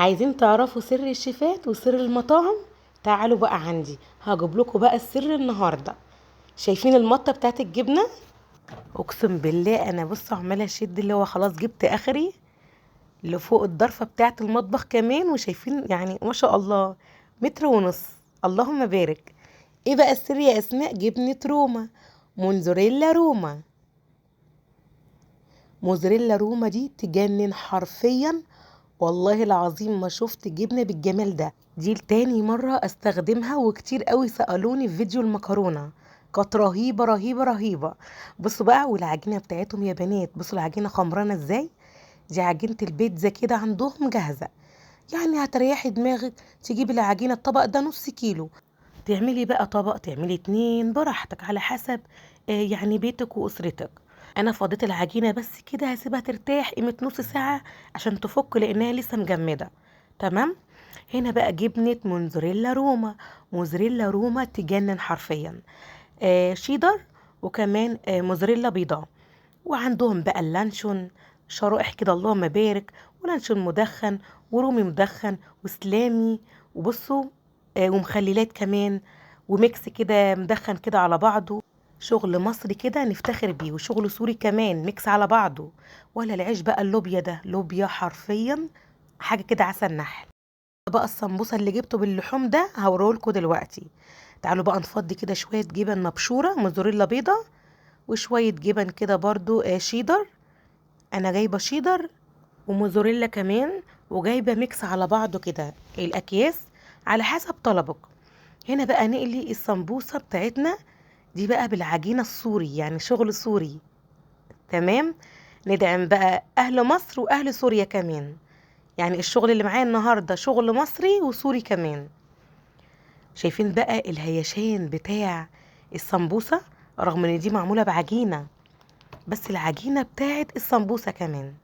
عايزين تعرفوا سر الشيفات وسر المطاعم؟ تعالوا بقى عندي هجيب لكم بقى السر النهارده. شايفين المطه بتاعت الجبنه؟ اقسم بالله انا بصوا عماله اشد اللي هو خلاص جبت اخري لفوق الضرفه بتاعت المطبخ كمان، وشايفين يعني ما شاء الله متر ونص. اللهم بارك. ايه بقى السر يا اسماء؟ جبنه روما، موزاريلا روما. موزاريلا روما دي تجنن حرفيا، والله العظيم ما شفت جبنة بالجمال ده. دي تاني مرة استخدمها، وكتير قوي سألوني في فيديو المكرونة. كانت رهيبة رهيبة رهيبة. بصوا بقى، والعجينة بتاعتهم يا بنات، بصوا العجينة خمرانة ازاي. دي عجينة البيتزا كده عندهم جاهزة. يعني هتريحي دماغك تجيبي العجينة الطبق ده نص كيلو، تعملي بقى طبق، تعملي اتنين براحتك على حسب يعني بيتك وأسرتك. انا فضيت العجينه بس كده، هسيبها ترتاح قيمه نص ساعه عشان تفك لانها لسه مجمده. تمام. هنا بقى جبنه موزاريلا روما. موزاريلا روما تجنن حرفيا. شيدر، وكمان موزاريلا بيضاء. وعندهم بقى اللانشون، شرائح كده اللهم بارك، ولانشون مدخن، ورومي مدخن، وسلامي. وبصوا ومخللات كمان، وميكس كده مدخن كده على بعضه. شغل مصري كده نفتخر بيه، وشغل سوري كمان ميكس على بعضه. ولا العيش بقى اللوبيا ده، لوبيا حرفيا حاجة كده عسل نحل. بقى السمبوسة اللي جبته باللحوم ده هوريهولكوا دلوقتي. تعالوا بقى نفضي كده شوية جبن مبشورة موزاريلا بيضة، وشوية جبن كده برضو شيدر. انا جايبة شيدر وموزاريلا كمان، وجايبة ميكس على بعضه كده الاكياس على حسب طلبك. هنا بقى نقلي السمبوسة بتاعتنا دي بقى بالعجينة السوري، يعني شغل سوري. تمام. ندعم بقى اهل مصر واهل سوريا كمان، يعني الشغل اللي معايا النهاردة شغل مصري وسوري كمان. شايفين بقى الهيشان بتاع السمبوسة؟ رغم ان دي معمولة بعجينة، بس العجينة بتاعت السمبوسة كمان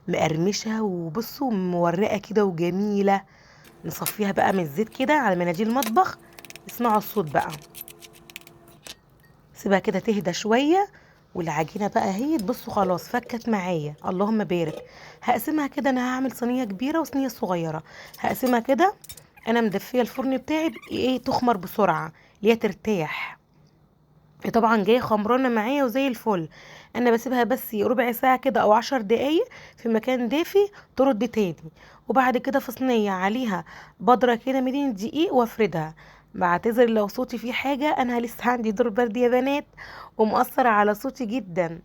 مقرمشة، وبصوا مورقة كده وجميلة. نصفيها بقى من الزيت كده على مناديل المطبخ. اسمعوا الصوت بقى. سيبها كده تهدى شوية، والعجينة بقى هي بصوا خلاص فكت معايا اللهم بارك. هقسمها كده، انا هعمل صينية كبيرة وصينية صغيرة. هقسمها كده. انا مدفية الفرن بتاعي ايه تخمر بسرعة، اللي هي ترتاح. طبعا جايه خمرانه معايا وزي الفل. انا بسيبها بس ربع ساعه كده او 10 دقايق في مكان دافي، ترد تاني. وبعد كده في صينيه عليها بودره كده 200 دقيق وافردها. بعتذر لو صوتي فيه حاجه، انا لسه عندي دور برد يا بنات، ومؤثر على صوتي جدا.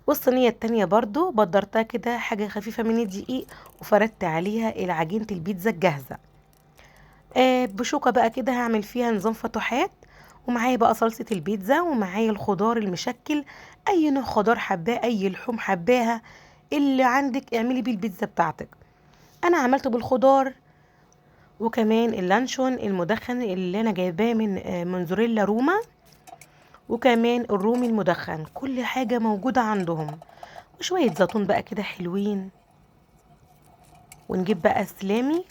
والصينيه التانية برضو بدرتها كده حاجه خفيفه من الدقيق، وفردت عليها العجينه البيتزا الجاهزه. بشوكة بقى كده هعمل فيها نظام فتحات. ومعايا بقى صلصة البيتزا، ومعايا الخضار المشكل. اي نوع خضار حباه، اي لحوم حباها، اللي عندك اعملي بيه البيتزا بتاعتك. انا عملته بالخضار، وكمان اللانشون المدخن اللي انا جايباه من منزوريلا روما، وكمان الرومي المدخن. كل حاجة موجودة عندهم. وشوية زيتون بقى كده حلوين. ونجيب بقى سلامي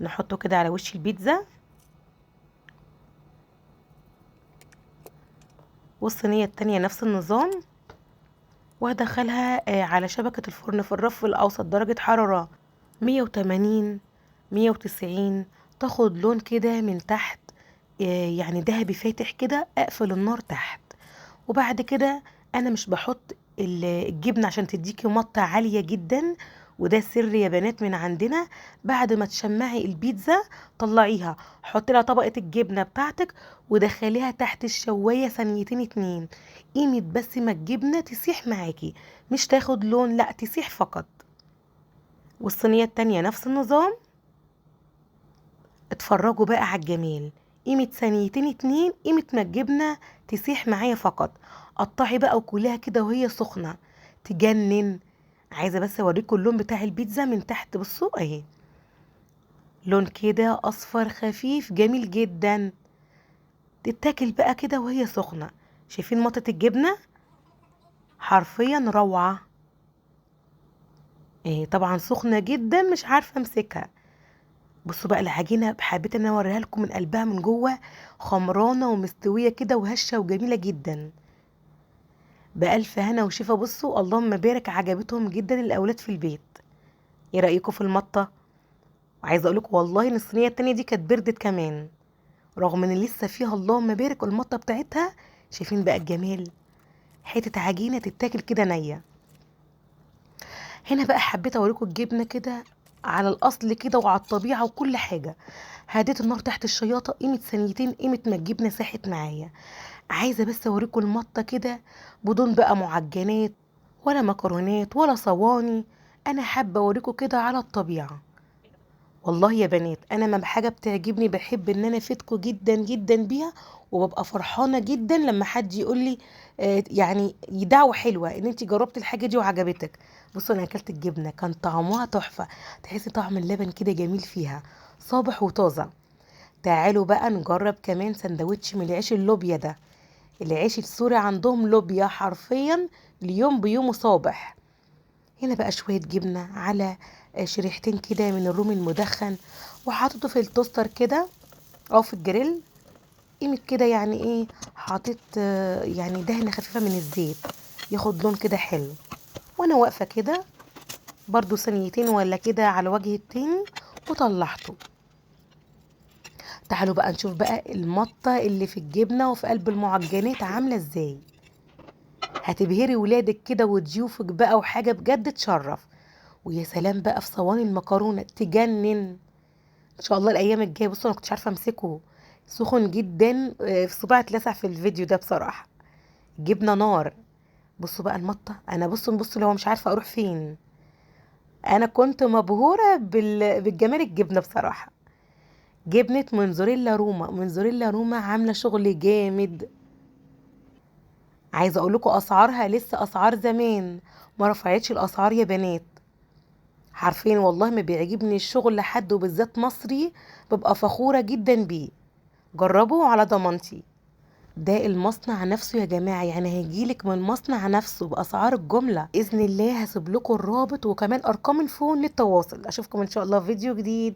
نحطه كده على وش البيتزا. والصينية التانية نفس النظام. وهدخلها على شبكة الفرن في الرف الأوسط، درجة حرارة 180 190، تاخد لون كده من تحت يعني ذهبي فاتح كده. أقفل النار تحت. وبعد كده أنا مش بحط الجبنة عشان تديكي مطة عالية جدا، وده سر يا بنات من عندنا. بعد ما تشمعي البيتزا طلعيها، حطي لها طبقة الجبنة بتاعتك، ودخليها تحت الشواية ثانيتين اتنين. قيمة بس ما الجبنة تسيح معاكي، مش تاخد لون، لا تسيح فقط. والصينية التانية نفس النظام. اتفرجوا بقى على الجمال. قيمة ثانيتين اتنين، قيمة ما الجبنة تسيح معايا فقط. قطعي بقى وكليها كده وهي سخنة، تجنن. عايزة بس اوريكم اللون بتاع البيتزا من تحت، بصوا اهي. لون كده اصفر خفيف جميل جدا. تتاكل بقى كده وهي سخنة. شايفين مطة الجبنة؟ حرفيا روعة. ايه طبعا سخنة جدا مش عارفة امسكها. بصوا بقى العجينة، حبيت ان انا اوريها لكم من قلبها من جوه، خمرانة ومستوية كده وهشة وجميلة جدا. بألف هنا وشفا. بصوا اللهم بارك، عجبتهم جدا الاولاد في البيت. ايه رأيكم في المطة؟ وعايزه اقولك والله ان الصينيه التانية دي كانت بردت كمان، رغم ان لسه فيها اللهم بارك المطه بتاعتها. شايفين بقى الجمال؟ حته عجينه تتاكل كده نيه. هنا بقى حبيت اوريكم الجبنه كده على الاصل كده وعلى الطبيعه وكل حاجه. هديت النار تحت الشياطه قيمه ثانيتين، قيمه ما الجبنه ساحت معايا. عايزه بس اوريكم المطه كده بدون بقى معجنات ولا مكرونات ولا صواني. انا حابه اوريكم كده على الطبيعه. والله يا بنات انا ما حاجه بتعجبني بحب ان انا افيدكم جدا جدا بيها، وببقى فرحانه جدا لما حد يقول لي يعني دعوه حلوه ان انت جربت الحاجه دي وعجبتك. بصوا انا اكلت الجبنه كان طعمها تحفه، تحسي طعم اللبن كده جميل فيها، صابح وطازه. تعالوا بقى نجرب كمان سندوتش من العيش اللوبيا ده. العيش السوري عندهم لوبيا حرفيا، اليوم بيومه صابح. هنا بقى شوية جبنة على شريحتين كده من الرومي المدخن، وحاطته في التوستر كده او في الجريل. قيمة كده يعني ايه، حاطط يعني دهنة خفيفة من الزيت ياخد لون كده حلو. وانا واقفة كده برضو ثانيتين ولا كده على وجه التاني وطلعته. تعالوا بقى نشوف بقى المطة اللي في الجبنة وفي قلب المعجنات عاملة ازاي. هتبهري ولادك كده وضيوفك بقى، وحاجة بجد تشرف. ويا سلام بقى في صواني المكرونة تجنن. ان شاء الله الايام الجايه. بصوا انا كنتش عارفه امسكه، سخن جدا، في صباعي اتلسع في الفيديو ده بصراحه. جبنه نار. بصوا بقى المطه، انا بصوا لو مش عارفه اروح فين. انا كنت مبهوره بالجمال الجبنه بصراحه. جبنه منزوريلا روما، منزوريلا روما عامله شغل جامد. عايزه اقول لكم اسعارها لسه اسعار زمان، ما رفعتش الاسعار يا بنات. عارفين والله ما بيعجبني الشغل لحد وبالذات مصري، ببقى فخوره جدا بيه. جربوا على ضمانتي. ده المصنع نفسه يا جماعة، يعني هيجيلك من المصنع نفسه بأسعار الجملة. بإذن الله هسيب لكم الرابط وكمان أرقام الفون للتواصل. أشوفكم إن شاء الله في فيديو جديد.